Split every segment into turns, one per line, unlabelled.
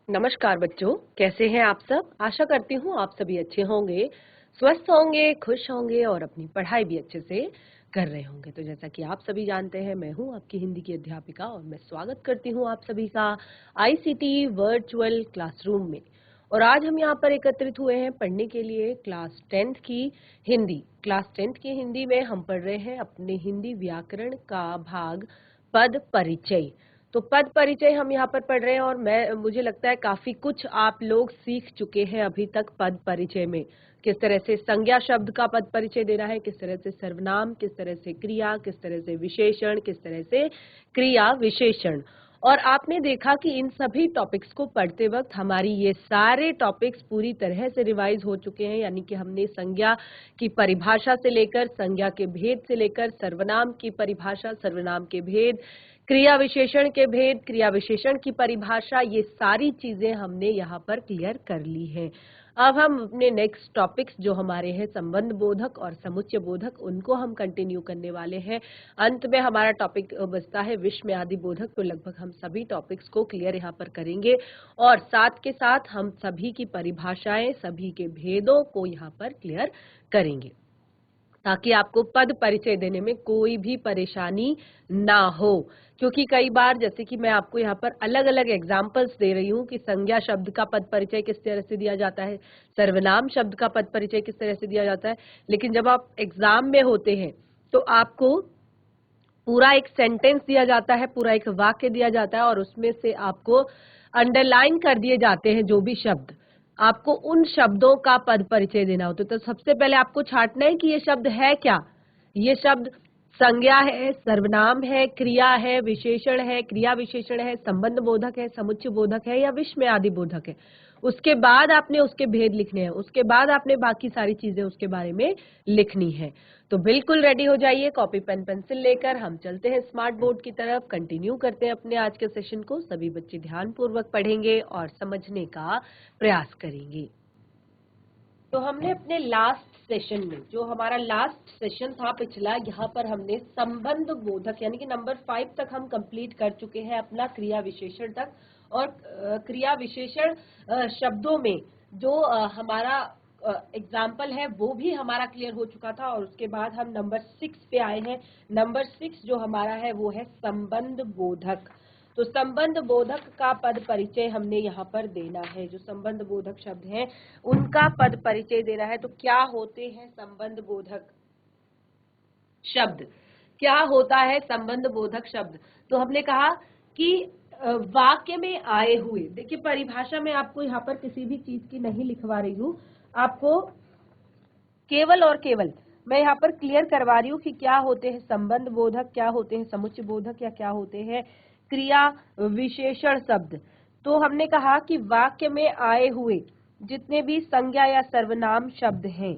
नमस्कार बच्चों, कैसे हैं आप सब। आशा करती हूँ आप सभी अच्छे होंगे, स्वस्थ होंगे, खुश होंगे और अपनी पढ़ाई भी अच्छे से कर रहे होंगे। तो जैसा कि आप सभी जानते हैं, मैं हूँ आपकी हिंदी की अध्यापिका और मैं स्वागत करती हूँ आप सभी का आईसीटी वर्चुअल क्लासरूम में। और आज हम यहाँ पर एकत्रित हुए हैं पढ़ने के लिए क्लास 10th की हिंदी। क्लास 10th की हिंदी में हम पढ़ रहे हैं अपने हिंदी व्याकरण का भाग पद परिचय। तो पद परिचय हम यहाँ पर पढ़ रहे हैं और मुझे लगता है काफी कुछ आप लोग सीख चुके हैं अभी तक पद परिचय में। किस तरह से संज्ञा शब्द का पद परिचय देना है, किस तरह से सर्वनाम, किस तरह से क्रिया, किस तरह से विशेषण, किस तरह से क्रिया विशेषण। और आपने देखा कि इन सभी टॉपिक्स को पढ़ते वक्त हमारी ये सारे टॉपिक्स पूरी तरह से रिवाइज हो चुके हैं। यानी कि हमने संज्ञा की परिभाषा से लेकर, संज्ञा के भेद से लेकर, सर्वनाम की परिभाषा, सर्वनाम के भेद, क्रिया विशेषण के भेद, क्रिया विशेषण की परिभाषा, ये सारी चीजें हमने यहाँ पर क्लियर कर ली हैं। अब हम अपने नेक्स्ट टॉपिक्स जो हमारे हैं संबंध बोधक और समुच्चय बोधक, उनको हम कंटिन्यू करने वाले हैं। अंत में हमारा टॉपिक बचता है विस्मय आदि बोधक। तो लगभग हम सभी टॉपिक्स को क्लियर यहाँ पर करेंगे और साथ के साथ हम सभी की परिभाषाएं, सभी के भेदों को यहाँ पर क्लियर करेंगे ताकि आपको पद परिचय देने में कोई भी परेशानी ना हो। क्योंकि कई बार जैसे कि मैं आपको यहाँ पर अलग अलग एग्जाम्पल्स दे रही हूँ कि संज्ञा शब्द का पद परिचय किस तरह से दिया जाता है, सर्वनाम शब्द का पद परिचय किस तरह से दिया जाता है, लेकिन जब आप एग्जाम में होते हैं तो आपको पूरा एक सेंटेंस दिया जाता है, पूरा एक वाक्य दिया जाता है और उसमें से आपको अंडरलाइन कर दिए जाते हैं जो भी शब्द, आपको उन शब्दों का पद परिचय देना होता है। तो सबसे पहले आपको छांटना है कि ये शब्द है क्या। ये शब्द संज्ञा है, सर्वनाम है, क्रिया है, विशेषण है, क्रिया विशेषण है, संबंध बोधक है, समुच्चय बोधक है या विस्मय आदि बोधक है। उसके बाद आपने उसके भेद लिखने हैं, उसके बाद आपने बाकी सारी चीजें उसके बारे में लिखनी है। तो बिल्कुल रेडी हो जाइए, कॉपी पेन पेंसिल लेकर हम चलते हैं स्मार्ट बोर्ड की तरफ। कंटिन्यू करते हैं अपने आज के सेशन को। सभी बच्चे ध्यान पूर्वक पढ़ेंगे और समझने का प्रयास करेंगे। तो हमने अपने लास्ट सेशन में, जो हमारा लास्ट सेशन था पिछला, यहाँ पर हमने संबंध बोधक यानी कि नंबर 5 तक हम कंप्लीट कर चुके हैं, अपना क्रिया विशेषण तक। और क्रिया विशेषण शब्दों में जो हमारा एग्जाम्पल है वो भी हमारा क्लियर हो चुका था। और उसके बाद हम नंबर 6 पे आए हैं। नंबर 6 जो हमारा है वो है संबंध बोधक। तो संबंध बोधक का पद परिचय हमने यहाँ पर देना है। जो संबंध बोधक शब्द हैं उनका पद परिचय देना है। तो क्या होते हैं संबंध बोधक शब्द, क्या होता है संबंध बोधक शब्द। तो हमने कहा कि वाक्य में आए हुए, देखिए परिभाषा में आपको यहाँ पर किसी भी चीज की नहीं लिखवा रही हूँ, आपको केवल और केवल मैं यहाँ पर क्लियर करवा रही हूँ कि क्या होते हैं संबंध बोधक, क्या होते हैं समुच्चय बोधक या क्या होते हैं क्रिया विशेषण शब्द। तो हमने कहा कि वाक्य में आए हुए जितने भी संज्ञा या सर्वनाम शब्द हैं,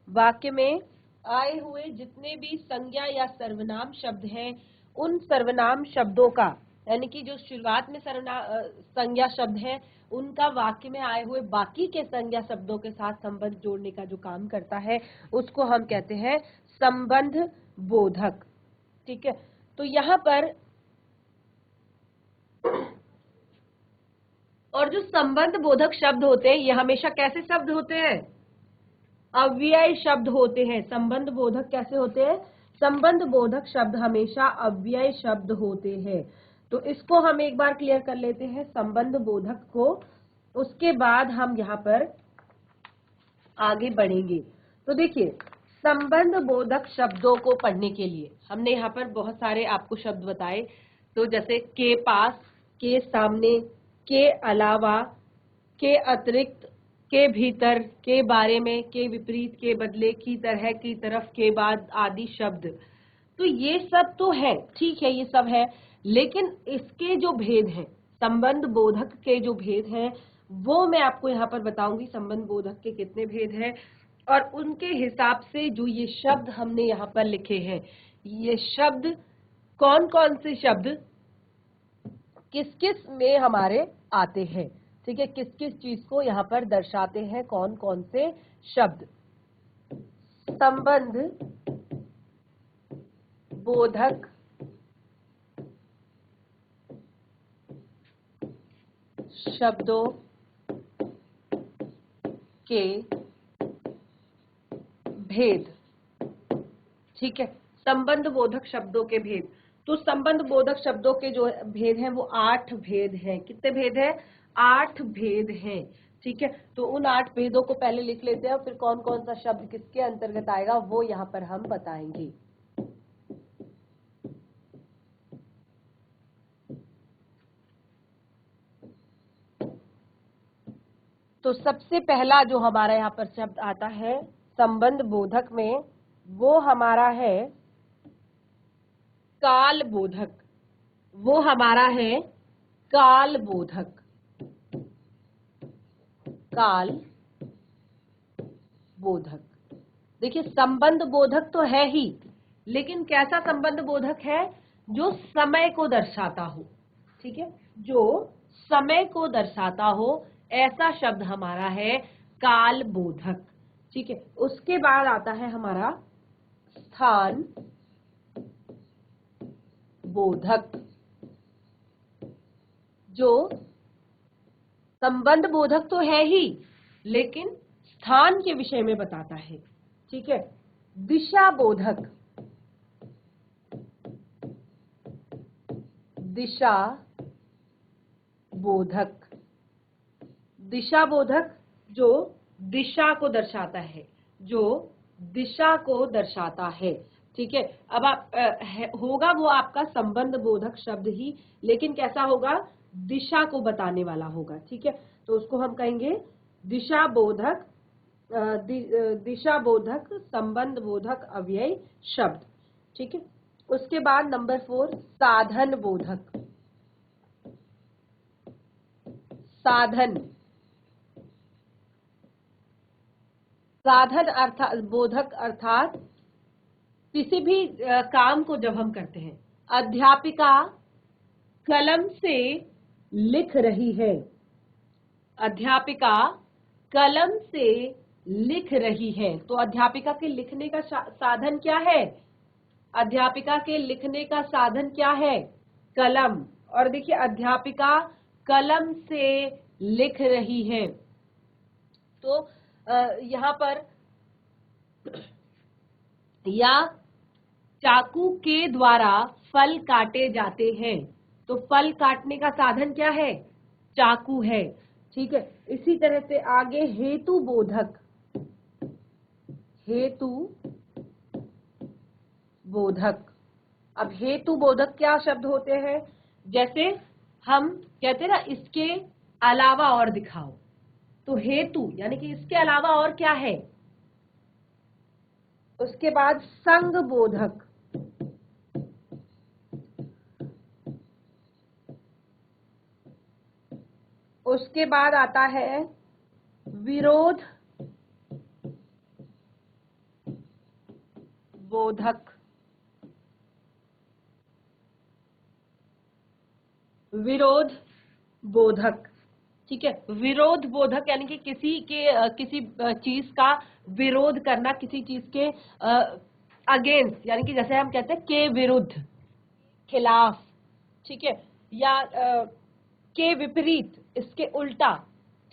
वाक्य में आए हुए जितने भी संज्ञा या सर्वनाम शब्द हैं, उन सर्वनाम शब्दों का, यानी कि जो शुरुआत में संज्ञा शब्द है उनका वाक्य में आए हुए बाकी के संज्ञा शब्दों के साथ संबंध जोड़ने का जो काम करता है उसको हम कहते हैं संबंध बोधक। ठीक है, तो यहाँ पर और जो संबंध बोधक शब्द होते हैं ये हमेशा कैसे शब्द होते हैं, अव्यय शब्द होते हैं। संबंध बोधक कैसे होते हैं, संबंध बोधक शब्द हमेशा अव्यय शब्द होते हैं। तो इसको हम एक बार क्लियर कर लेते हैं संबंध बोधक को, उसके बाद हम यहाँ पर आगे बढ़ेंगे। तो देखिए संबंध बोधक शब्दों को पढ़ने के लिए हमने यहाँ पर बहुत सारे आपको शब्द बताए। तो जैसे के पास, के सामने, के अलावा, के अतिरिक्त, के भीतर, के बारे में, के विपरीत, के बदले, की तरह, की तरफ, के बाद आदि शब्द। तो ये सब तो है, ठीक है, ये सब है, लेकिन इसके जो भेद हैं, संबंध बोधक के जो भेद हैं वो मैं आपको यहाँ पर बताऊंगी। संबंध बोधक के कितने भेद हैं और उनके हिसाब से जो ये शब्द हमने यहाँ पर लिखे हैं, ये शब्द कौन कौन से शब्द किस किस में हमारे आते हैं। ठीक है, किस किस चीज को यहाँ पर दर्शाते हैं, कौन कौन से शब्द। संबंध बोधक शब्दों के भेद। ठीक है, संबंध बोधक शब्दों के भेद। तो संबंध बोधक शब्दों के जो भेद हैं वो 8 भेद हैं। कितने भेद हैं? 8 भेद हैं। ठीक है, तो उन 8 भेदों को पहले लिख लेते हैं, फिर कौन कौन सा शब्द किसके अंतर्गत आएगा वो यहाँ पर हम बताएंगे। तो सबसे पहला जो हमारा यहाँ पर शब्द आता है संबंध बोधक में, वो हमारा है काल बोधक। वो हमारा है काल बोधक। काल बोधक। देखिए, संबंध बोधक तो है ही, लेकिन कैसा संबंध बोधक है? जो समय को दर्शाता हो। ठीक है, जो समय को दर्शाता हो, ऐसा शब्द हमारा है काल बोधक। ठीक है, उसके बाद आता है हमारा स्थान बोधक, जो संबंध बोधक तो है ही, लेकिन स्थान के विषय में बताता है। ठीक है, दिशा बोधक। दिशा बोधक। दिशा बोधक जो दिशा को दर्शाता है, जो दिशा को दर्शाता है। ठीक है, अब आप होगा वो आपका संबंध बोधक शब्द ही, लेकिन कैसा होगा? दिशा को बताने वाला होगा। ठीक है, तो उसको हम कहेंगे दिशा बोधक। दिशा बोधक संबंध बोधक अव्यय शब्द। ठीक है, उसके बाद नंबर 4 साधन बोधक। साधन। साधन अर्थात बोधक, अर्थात किसी भी काम को जब हम करते हैं, अध्यापिका कलम से लिख रही है। अध्यापिका कलम से लिख रही है, तो अध्यापिका के लिखने का साधन क्या है? अध्यापिका के लिखने का साधन क्या है? कलम। और देखिए, अध्यापिका कलम से लिख रही है, तो यहाँ पर या चाकू के द्वारा फल काटे जाते हैं, तो फल काटने का साधन क्या है? चाकू है। ठीक है, इसी तरह से आगे हेतु बोधक। हेतु बोधक। अब हेतु बोधक क्या शब्द होते हैं? जैसे हम कहते हैं ना, इसके अलावा और दिखाओ, तो हेतु यानी कि इसके अलावा और क्या है। उसके बाद संग बोधक। उसके बाद आता है विरोध बोधक। विरोध बोधक। ठीक है, विरोध बोधक यानी कि किसी चीज का विरोध करना, किसी चीज के अगेंस्ट, यानी कि जैसे हम कहते हैं के विरुद्ध, खिलाफ। ठीक है, या के विपरीत, इसके उल्टा।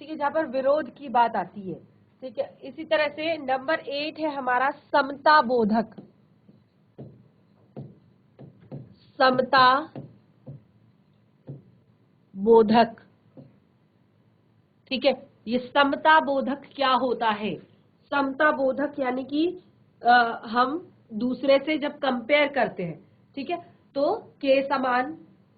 ठीक है, जहां पर विरोध की बात आती है। ठीक है, इसी तरह से नंबर 8 है हमारा समता बोधक। समता बोधक। ठीक है, ये समता बोधक क्या होता है? समता बोधक यानी कि हम दूसरे से जब कंपेयर करते हैं, ठीक है, तो के समान,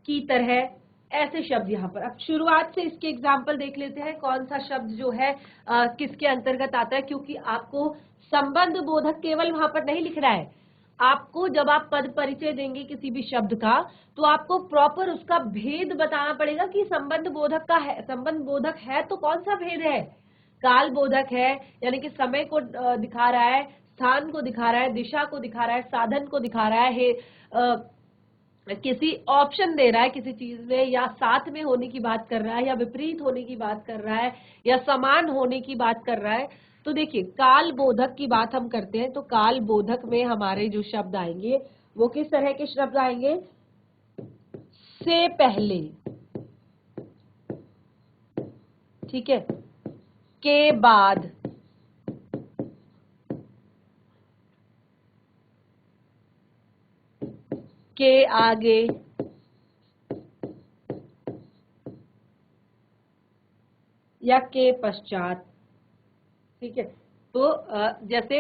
की तरह, ऐसे शब्द यहाँ पर। अब शुरुआत से इसके एग्जाम्पल देख लेते हैं, कौन सा शब्द जो है किसके अंतर्गत आता है, क्योंकि आपको संबंध बोधक केवल वहां पर नहीं लिखना है। आपको जब आप पद परिचय देंगे किसी भी शब्द का, तो आपको प्रॉपर उसका भेद बताना पड़ेगा कि संबंध बोधक का है, संबंध बोधक है तो कौन सा भेद है। काल बोधक है, यानी कि समय को दिखा रहा है, स्थान को दिखा रहा है, दिशा को दिखा रहा है, साधन को दिखा रहा है, किसी ऑप्शन दे रहा है किसी चीज में, या साथ में होने की बात कर रहा है, या विपरीत होने की बात कर रहा है, या समान होने की बात कर रहा है। तो देखिए, काल बोधक की बात हम करते हैं, तो काल बोधक में हमारे जो शब्द आएंगे वो किस तरह के शब्द आएंगे? से पहले, ठीक है, के बाद, के आगे, या के पश्चात। ठीक है, तो जैसे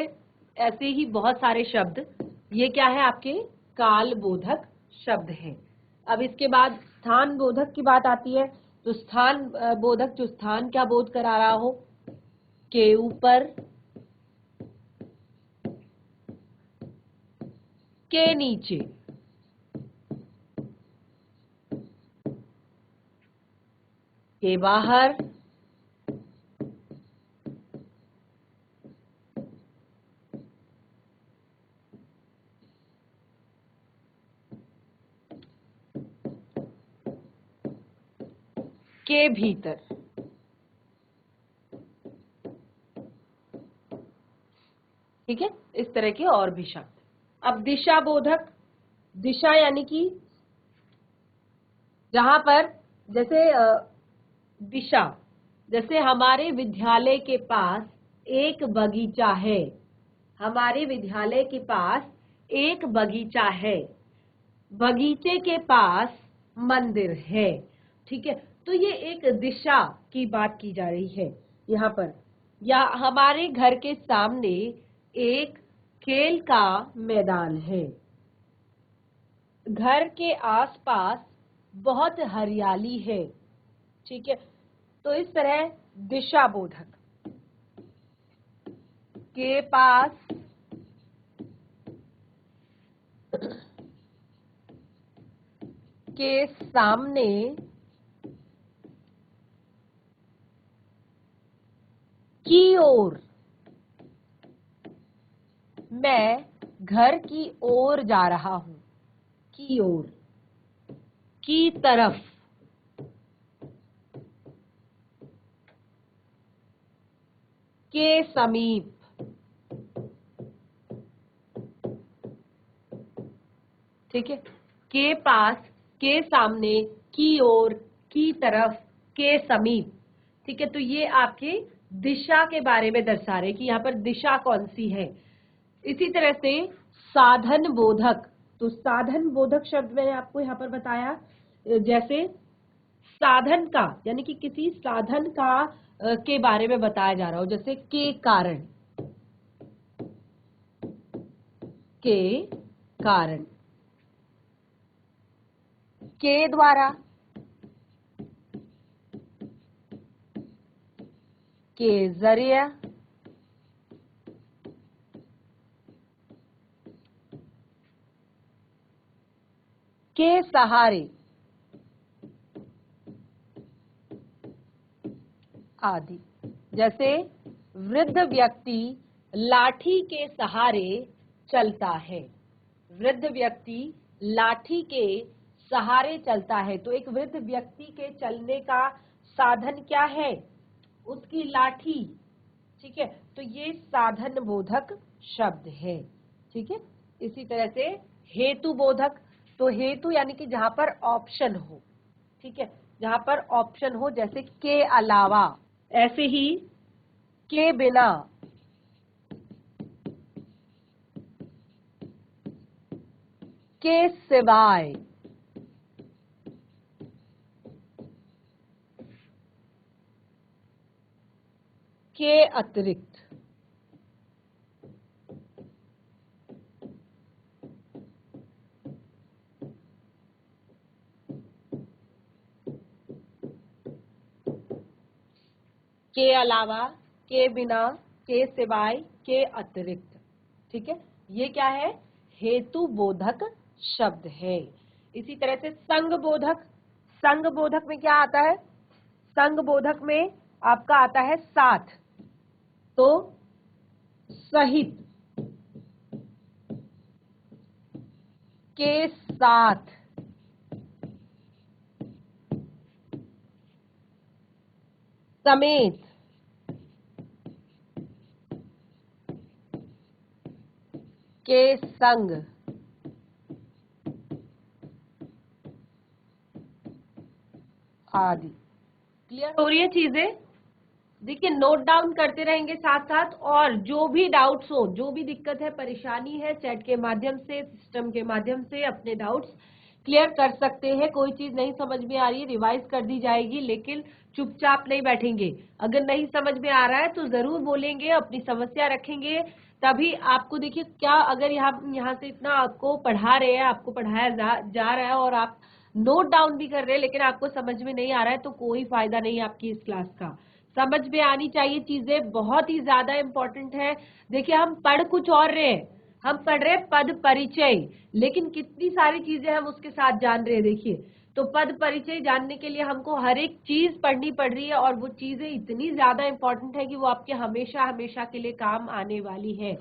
ऐसे ही बहुत सारे शब्द, ये क्या है आपके काल बोधक शब्द हैं। अब इसके बाद स्थान बोधक की बात आती है, तो स्थान बोधक जो स्थान क्या बोध करा रहा हो, के ऊपर, के नीचे, के बाहर, के भीतर। ठीक है, इस तरह के और भी शब्द। अब दिशा बोधक, दिशा यानी कि जहां पर जैसे दिशा, जैसे हमारे विद्यालय के पास एक बगीचा है, हमारे विद्यालय के पास एक बगीचा है, बगीचे के पास मंदिर है। ठीक है, तो ये एक दिशा की बात की जा रही है यहाँ पर। या हमारे घर के सामने एक खेल का मैदान है, घर के आसपास बहुत हरियाली है। ठीक है, तो इस तरह दिशा बोधक, के पास, के सामने, की ओर, मैं घर की ओर जा रहा हूं, की ओर, की तरफ, के समीप। ठीक है, के पास, के सामने, की ओर, की तरफ, के समीप। ठीक है, तो ये आपके दिशा के बारे में दर्शा रहे कि यहाँ पर दिशा कौन सी है। इसी तरह से साधन बोधक, तो साधन बोधक शब्द मैंने आपको यहाँ पर बताया, जैसे साधन का यानी कि किसी साधन का के बारे में बताया जा रहा हो, जैसे के कारण, के कारण, के द्वारा, के जरिया, के सहारे आदि। जैसे वृद्ध व्यक्ति लाठी के सहारे चलता है, वृद्ध व्यक्ति लाठी के सहारे चलता है। तो एक वृद्ध व्यक्ति के चलने का साधन क्या है, उसकी लाठी। ठीक है, तो ये साधन बोधक शब्द है। ठीक है, इसी तरह से हेतु बोधक, तो हेतु यानी कि जहां पर ऑप्शन हो। ठीक है, जहां पर ऑप्शन हो, जैसे के अलावा, ऐसे ही के बिना, के सिवाय, के अतिरिक्त। के अलावा, के बिना, के सिवाय, के अतिरिक्त। ठीक है, ये क्या है, हेतु बोधक शब्द है। इसी तरह से संग बोधक, संग बोधक में क्या आता है, संग बोधक में आपका आता है साथ, तो सहित, के साथ, समेत, के संग आदि। क्लियर हो रही है चीजें? देखिए नोट डाउन करते रहेंगे साथ साथ, और जो भी डाउट्स हो, जो भी दिक्कत है, परेशानी है, चैट के माध्यम से, सिस्टम के माध्यम से अपने डाउट्स क्लियर कर सकते हैं। कोई चीज नहीं समझ में आ रही है, रिवाइज कर दी जाएगी, लेकिन चुपचाप नहीं बैठेंगे। अगर नहीं समझ में आ रहा है तो जरूर बोलेंगे, अपनी समस्या रखेंगे, तभी आपको देखिए क्या, अगर यहाँ से इतना आपको पढ़ा रहे हैं, आपको पढ़ाया जा रहा है और आप नोट डाउन भी कर रहे हैं, लेकिन आपको समझ में नहीं आ रहा है, तो कोई फायदा नहीं आपकी इस क्लास का। समझ में आनी चाहिए चीजें, बहुत ही ज्यादा इंपॉर्टेंट है। देखिए हम पढ़ कुछ और रहे हैं, हम पढ़ रहे हैं पद परिचय, लेकिन कितनी सारी चीजें हम उसके साथ जान रहे हैं। देखिए तो पद परिचय जानने के लिए हमको हर एक चीज पढ़नी पड़ रही है, और वो चीजें इतनी ज्यादा इंपॉर्टेंट है कि वो आपके हमेशा हमेशा के लिए काम आने वाली है।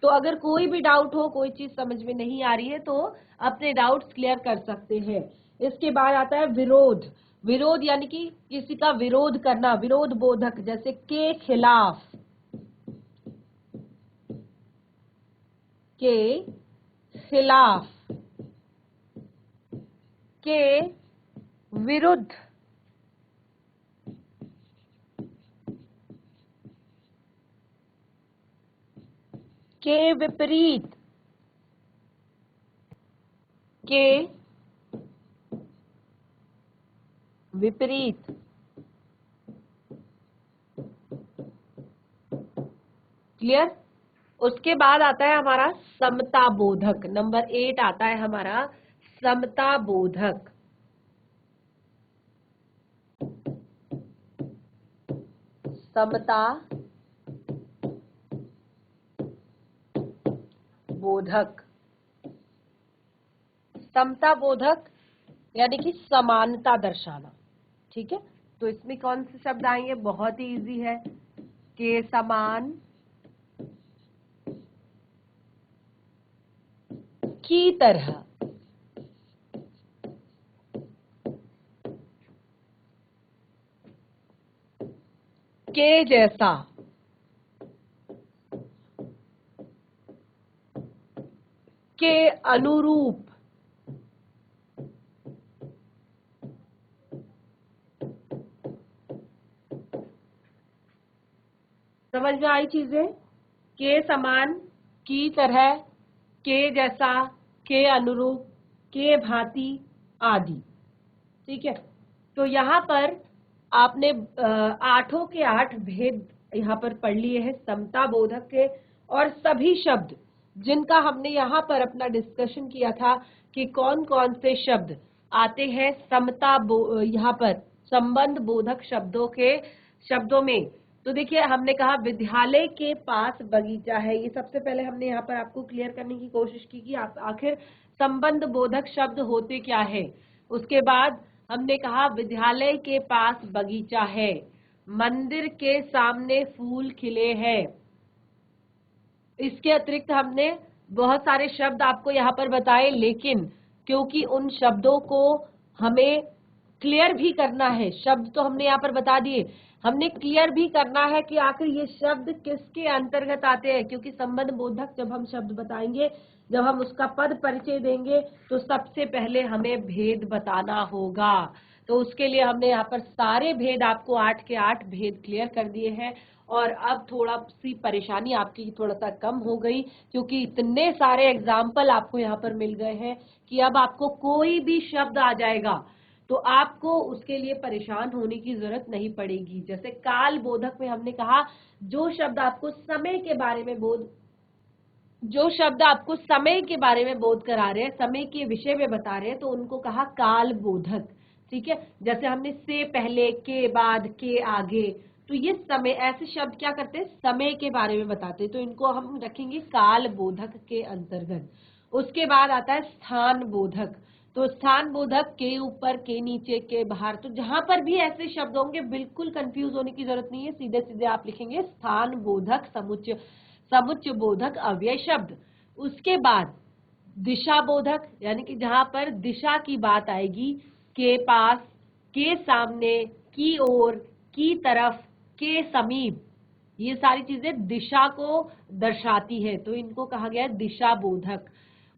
तो अगर कोई भी डाउट हो, कोई चीज समझ में नहीं आ रही है, तो अपने डाउट्स क्लियर कर सकते हैं। इसके बाद आता है विरोध। विरोध यानी कि किसी का विरोध करना, विरोध बोधक, जैसे के खिलाफ, के खिलाफ, के विरुद्ध, के विपरीत, के विपरीत। क्लियर? उसके बाद आता है हमारा समता बोधक। नंबर 8 आता है हमारा समता बोधक। समता बोधक। समता बोधक यानी कि समानता दर्शाना। ठीक है, तो इसमें कौन से शब्द आएंगे? बहुत ही इजी है, के समान, की तरह, के जैसा, के अनुरूप, समझ में आई चीजें? के समान, की तरह, के जैसा, के अनुरूप, के भांति आदि। ठीक है, तो यहाँ पर आपने आठों के 8 भेद यहाँ पर पढ़ लिए हैं समता बोधक के, और सभी शब्द जिनका हमने यहाँ पर अपना डिस्कशन किया था कि कौन कौन से शब्द आते हैं समता यहाँ पर संबंध बोधक शब्दों में। तो देखिए हमने कहा विद्यालय के पास बगीचा है, ये सबसे पहले हमने यहाँ पर आपको क्लियर करने की कोशिश की कि आप आखिर संबंध बोधक शब्द होते क्या है। उसके बाद हमने कहा विद्यालय के पास बगीचा है, मंदिर के सामने फूल खिले हैं। इसके अतिरिक्त हमने बहुत सारे शब्द आपको यहाँ पर बताए, लेकिन क्योंकि उन शब्दों को हमें क्लियर भी करना है, शब्द तो हमने यहाँ पर बता दिए, हमने क्लियर भी करना है कि आखिर ये शब्द किसके अंतर्गत आते हैं, क्योंकि संबंध बोधक जब हम शब्द बताएंगे, जब हम उसका पद परिचय देंगे, तो सबसे पहले हमें भेद बताना होगा। तो उसके लिए हमने यहाँ पर सारे भेद आपको 8 के 8 भेद क्लियर कर दिए हैं। और अब थोड़ा सी परेशानी आपकी थोड़ा सा कम हो गई, क्योंकि इतने सारे एग्जाम्पल आपको यहाँ पर मिल गए हैं कि अब आपको कोई भी शब्द आ जाएगा तो आपको उसके लिए परेशान होने की जरूरत नहीं पड़ेगी। जैसे काल बोधक में हमने कहा जो शब्द आपको समय के बारे में बोध करा रहे हैं, समय के विषय में बता रहे हैं, तो उनको कहा काल बोधक। ठीक है, जैसे हमने से पहले, के बाद, के आगे, तो ये समय, ऐसे शब्द क्या करते हैं, समय के बारे में बताते हैं, तो इनको हम रखेंगे काल बोधक के अंतर्गत। उसके बाद आता है स्थान बोधक। तो स्थान बोधक के ऊपर, के नीचे, के बाहर, तो जहां पर भी ऐसे शब्द होंगे बिल्कुल कंफ्यूज होने की जरूरत नहीं है, सीधे सीधे आप लिखेंगे स्थान बोधक समुच्चय, समुच्चय बोधक अव्यय शब्द। उसके बाद दिशा बोधक, यानी कि जहां पर दिशा की बात आएगी, के पास, के सामने, की ओर, की तरफ, के समीप, ये सारी चीजें दिशा को दर्शाती है, तो इनको कहा गया है दिशा बोधक।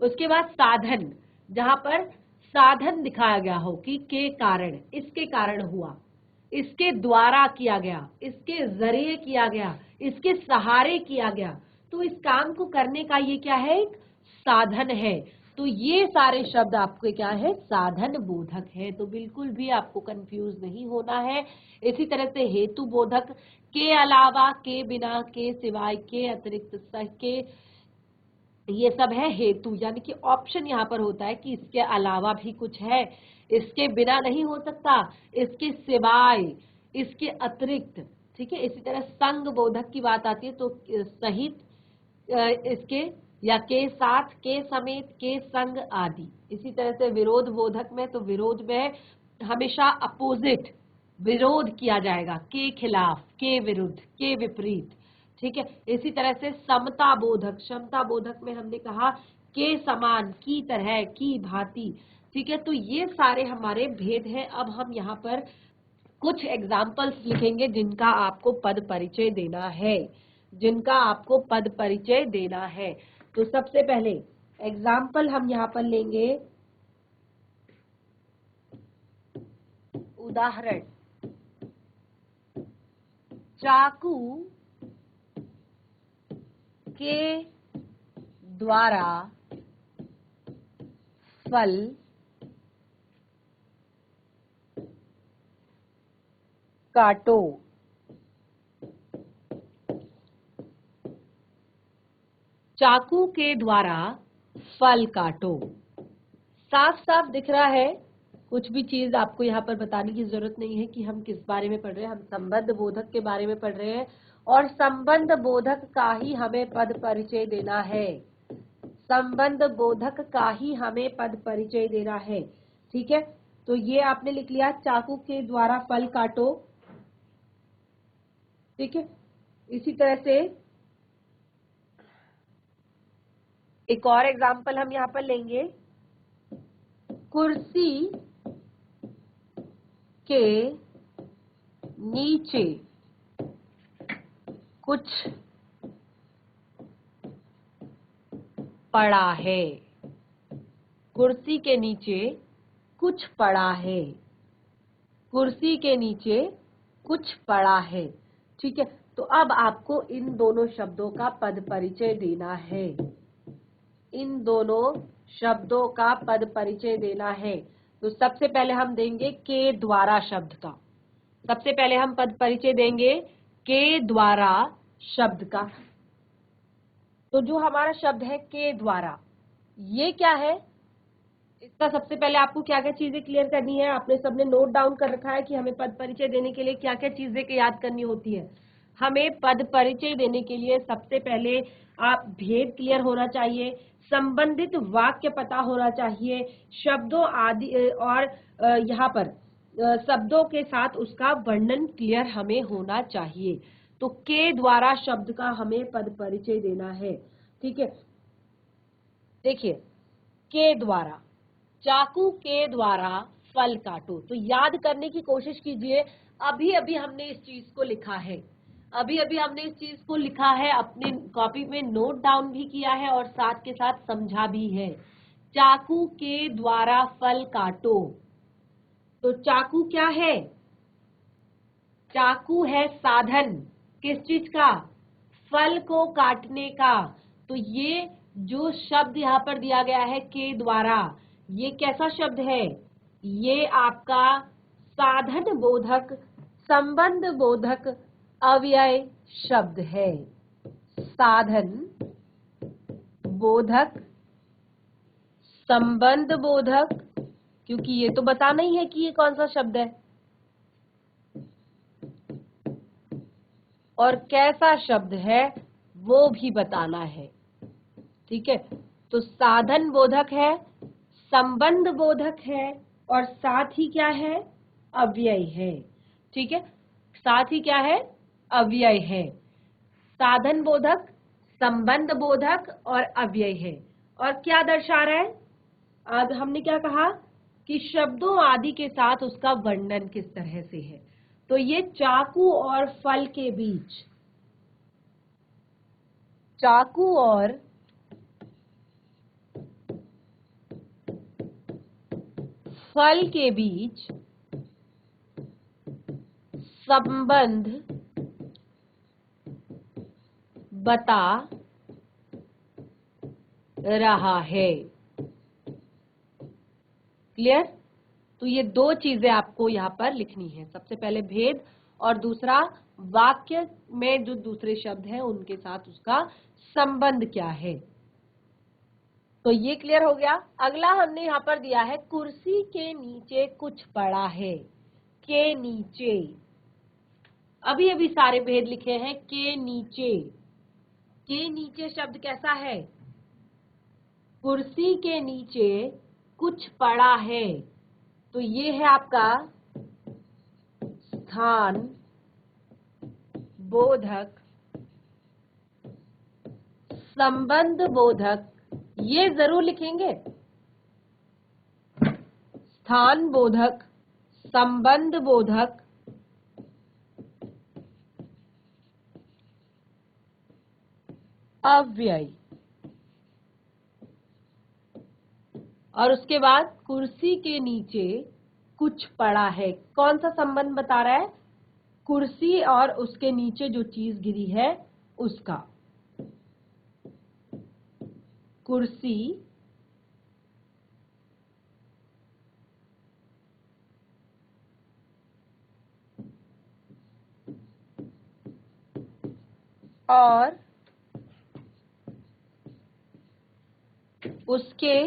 उसके बाद साधन, जहां पर साधन दिखाया गया हो कि के कारण, इसके कारण हुआ, इसके द्वारा किया गया, इसके जरिए किया गया, इसके सहारे किया गया, तो इस काम को करने का ये क्या है, एक साधन है। तो ये सारे शब्द आपके क्या है, साधन बोधक है। तो बिल्कुल भी आपको कंफ्यूज नहीं होना है। इसी तरह से हेतु बोधक, के अलावा, के बिना, के सिवाय, के अतिरिक्त, के, ये सब है हेतु, यानी कि ऑप्शन यहाँ पर होता है कि इसके अलावा भी कुछ है, इसके बिना नहीं हो सकता, इसके सिवाय, इसके अतिरिक्त। ठीक है, इसी तरह संग बोधक की बात आती है तो सहित, इसके, या के साथ, के समेत, के संग आदि। इसी तरह से विरोध बोधक में, तो विरोध में हमेशा अपोजिट, विरोध किया जाएगा, के खिलाफ, के विरुद्ध, के विपरीत। ठीक है, इसी तरह से समता बोधक, समता बोधक में हमने कहा के समान, की तरह, की भांति। ठीक है, तो ये सारे हमारे भेद हैं। अब हम यहाँ पर कुछ एग्जाम्पल्स लिखेंगे जिनका आपको पद परिचय देना है, जिनका आपको पद परिचय देना है। तो सबसे पहले एग्जाम्पल हम यहाँ पर लेंगे, उदाहरण, चाकू के द्वारा फल काटो। चाकू के द्वारा फल काटो। साफ साफ दिख रहा है, कुछ भी चीज आपको यहाँ पर बताने की जरूरत नहीं है कि हम किस बारे में पढ़ रहे हैं। हम संबंध बोधक के बारे में पढ़ रहे हैं और संबंध बोधक का ही हमें पद परिचय देना है। संबंध बोधक का ही हमें पद परिचय देना है। ठीक है, तो ये आपने लिख लिया, चाकू के द्वारा फल काटो। ठीक है, इसी तरह से एक और एग्जाम्पल हम यहाँ पर लेंगे, कुर्सी के नीचे कुछ पड़ा है। कुर्सी के नीचे कुछ पड़ा है। कुर्सी के नीचे कुछ पड़ा है। ठीक है, तो अब आपको इन दोनों शब्दों का पद परिचय देना है। इन दोनों शब्दों का पद परिचय देना है। तो सबसे पहले हम देंगे के द्वारा शब्द का। सबसे पहले हम पद परिचय देंगे के द्वारा शब्द का। तो जो हमारा शब्द है के द्वारा, ये क्या है, इसका सबसे पहले आपको क्या क्या चीजें क्लियर करनी है। आपने सबने नोट डाउन कर रखा है कि हमें पद परिचय देने के लिए क्या क्या चीजें याद करनी होती है। हमें पद परिचय देने के लिए सबसे पहले आप भेद क्लियर होना चाहिए, संबंधित वाक्य पता होना चाहिए, शब्दों आदि और यहाँ पर शब्दों के साथ उसका वर्णन क्लियर हमें होना चाहिए। तो के द्वारा शब्द का हमें पद परिचय देना है। ठीक है, देखिए, के द्वारा, चाकू के द्वारा फल काटो। तो याद करने की कोशिश कीजिए, अभी अभी हमने इस चीज को लिखा है, अभी अभी हमने इस चीज को लिखा है, अपने कॉपी में नोट डाउन भी किया है और साथ के साथ समझा भी है। चाकू के द्वारा फल काटो। तो चाकू क्या है, चाकू है साधन, किस चीज का, फल को काटने का। तो ये जो शब्द यहाँ पर दिया गया है के द्वारा, ये कैसा शब्द है, ये आपका साधन बोधक, संबंध बोधक अव्यय शब्द है। साधन बोधक, संबंध बोधक, क्योंकि ये तो बताना ही है कि ये कौन सा शब्द है और कैसा शब्द है वो भी बताना है। ठीक है, तो साधन बोधक है, संबंध बोधक है और साथ ही क्या है, अव्यय है। ठीक है, साथ ही क्या है, अव्यय है। साधन बोधक, संबंध बोधक और अव्यय है। और क्या दर्शा रहा है, आज हमने क्या कहा कि शब्दों आदि के साथ उसका वर्णन किस तरह से है। तो ये चाकू और फल के बीच, चाकू और फल के बीच संबंध बता रहा है। क्लियर? तो ये दो चीजें आपको यहां पर लिखनी है, सबसे पहले भेद और दूसरा वाक्य में जो दूसरे शब्द हैं उनके साथ उसका संबंध क्या है। तो ये क्लियर हो गया। अगला हमने यहां पर दिया है कुर्सी के नीचे कुछ पड़ा है। के नीचे, अभी अभी सारे भेद लिखे हैं। के नीचे, के नीचे शब्द कैसा है? कुर्सी के नीचे कुछ पड़ा है, तो ये है आपका स्थान बोधक, संबंध बोधक, ये जरूर लिखेंगे। स्थान बोधक, संबंध बोधक, अव्यय। और उसके बाद कुर्सी के नीचे कुछ पड़ा है, कौन सा संबंध बता रहा है? कुर्सी और उसके नीचे जो चीज गिरी है उसका। कुर्सी और उसके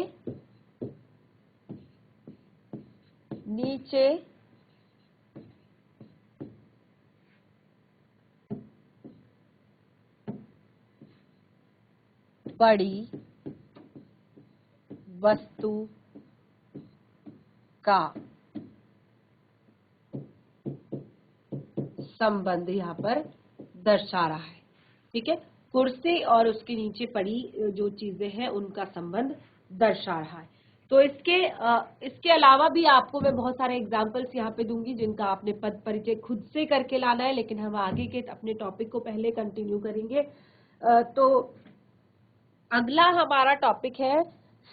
नीचे बड़ी वस्तु का संबंध यहाँ पर दर्शा रहा है। ठीक है, कुर्सी और उसके नीचे पड़ी जो चीजें हैं उनका संबंध दर्शा रहा है। तो इसके अलावा भी आपको मैं बहुत सारे एग्जाम्पल्स यहाँ पे दूंगी जिनका आपने पद परिचय खुद से करके लाना है, लेकिन हम आगे के अपने टॉपिक को पहले कंटिन्यू करेंगे। तो अगला हमारा टॉपिक है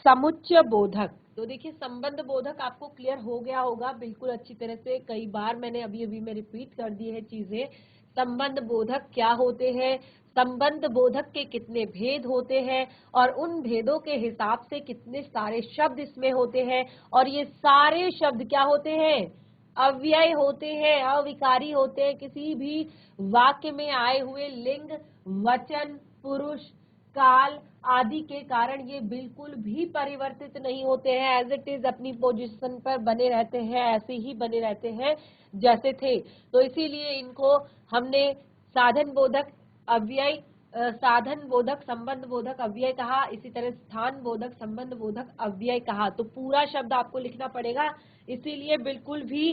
समुच्चय बोधक। तो देखिए संबंध बोधक आपको क्लियर हो गया होगा बिल्कुल अच्छी तरह से, कई बार मैंने अभी मैं रिपीट कर दी है चीजें। संबंध बोधक क्या होते हैं, संबंध बोधक के कितने भेद होते हैं और उन भेदों के हिसाब से कितने सारे शब्द इसमें होते हैं, और ये सारे शब्द क्या होते हैं? अव्यय होते हैं, अविकारी होते हैं। किसी भी वाक्य में आए हुए लिंग, वचन, पुरुष, काल आदि के कारण ये बिल्कुल भी परिवर्तित नहीं होते हैं। एज इट इज अपनी पोजीशन पर बने रहते हैं, ऐसे ही बने रहते हैं जैसे थे। तो इसीलिए इनको हमने साधन बोधक अव्यय, साधन बोधक संबंध बोधक अव्यय कहा, इसी तरह स्थान बोधक संबंध बोधक अव्यय कहा। तो पूरा शब्द आपको लिखना पड़ेगा, इसीलिए बिल्कुल भी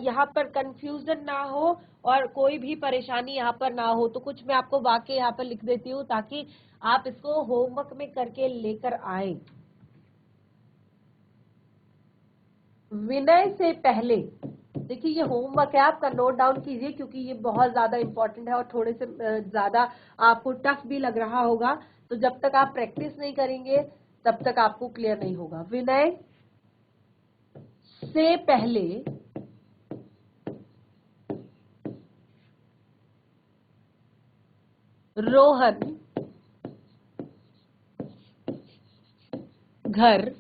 यहाँ पर कंफ्यूजन ना हो और कोई भी परेशानी यहाँ पर ना हो। तो कुछ मैं आपको वाक्य यहाँ पर लिख देती हूँ ताकि आप इसको होमवर्क में करके लेकर आए। विनय से पहले, देखिए ये होमवर्क है आपका, नोट डाउन कीजिए क्योंकि ये बहुत ज्यादा इंपॉर्टेंट है और थोड़े से ज्यादा आपको टफ भी लग रहा होगा। तो जब तक आप प्रैक्टिस नहीं करेंगे तब तक आपको क्लियर नहीं होगा। विनय से पहले रोहन घर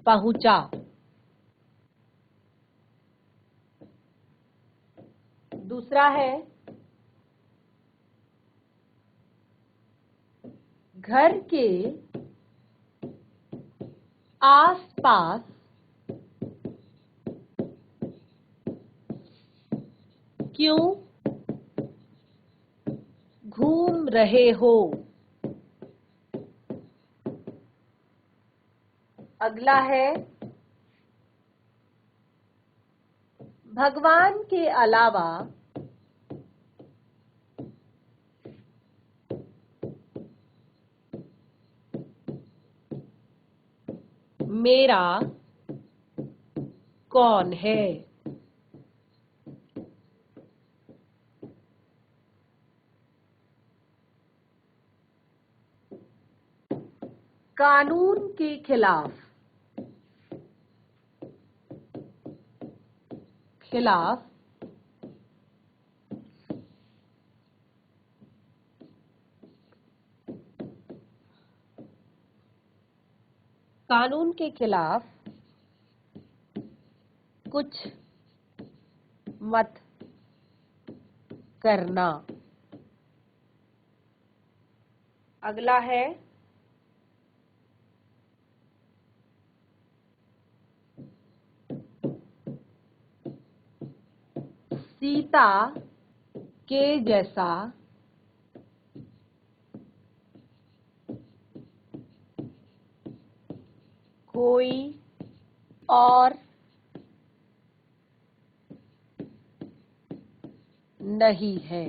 पहुंचा। दूसरा है घर के आसपास क्यों घूम रहे हो। अगला है भगवान के अलावा मेरा कौन है। कानून के खिलाफ खिलाफ कानून के खिलाफ कुछ मत करना। अगला है सीता के जैसा कोई और नहीं है।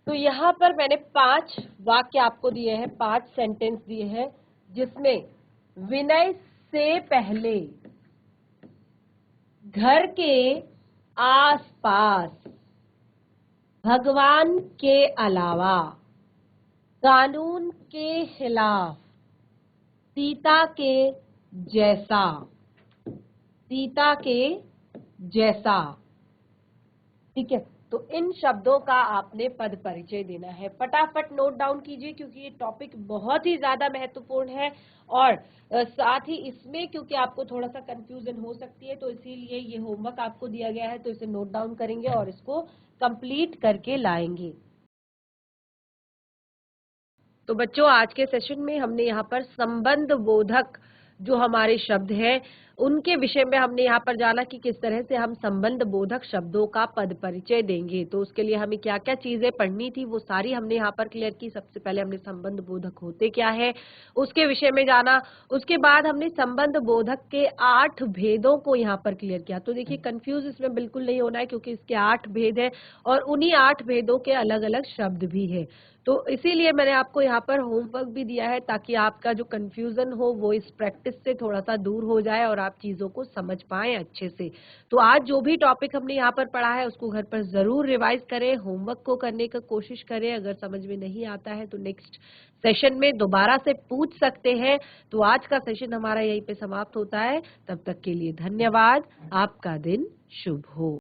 तो यहां पर मैंने 5 वाक्य आपको दिए हैं, 5 सेंटेंस दिए हैं, जिसमें विनय से पहले घर के आसपास भगवान के अलावा कानून के खिलाफ सीता के जैसा, सीता के जैसा, ठीक है। तो इन शब्दों का आपने पद परिचय देना है। फटाफट नोट डाउन कीजिए क्योंकि ये टॉपिक बहुत ही ज्यादा महत्वपूर्ण है और साथ ही इसमें क्योंकि आपको थोड़ा सा कंफ्यूजन हो सकती है, तो इसीलिए ये होमवर्क आपको दिया गया है, तो इसे नोट डाउन करेंगे और इसको कंप्लीट करके लाएंगे। तो बच्चों, आज के सेशन में हमने यहाँ पर संबंध बोधक जो हमारे शब्द हैं उनके विषय में हमने यहाँ पर जाना कि किस तरह से हम संबंध बोधक शब्दों का पद परिचय देंगे। तो उसके लिए हमें क्या क्या चीजें पढ़नी थी वो सारी हमने यहाँ पर क्लियर की। सबसे पहले हमने संबंध बोधक होते क्या है उसके विषय में जाना। उसके बाद हमने संबंध बोधक के 8 भेदों को यहाँ पर क्लियर किया। तो देखिए, कंफ्यूज इसमें बिल्कुल नहीं होना है क्योंकि इसके 8 भेद है और उन्हीं 8 भेदों के अलग अलग शब्द भी है। तो इसीलिए मैंने आपको यहाँ पर होमवर्क भी दिया है ताकि आपका जो कंफ्यूजन हो वो इस प्रैक्टिस से थोड़ा सा दूर हो जाए और आप चीजों को समझ पाएं अच्छे से। तो आज जो भी टॉपिक हमने यहाँ पर पढ़ा है उसको घर पर जरूर रिवाइज करें, होमवर्क को करने का कोशिश करें। अगर समझ में नहीं आता है तो नेक्स्ट सेशन में दोबारा से पूछ सकते हैं। तो आज का सेशन हमारा यहीं पे समाप्त होता है। तब तक के लिए धन्यवाद। आपका दिन शुभ हो।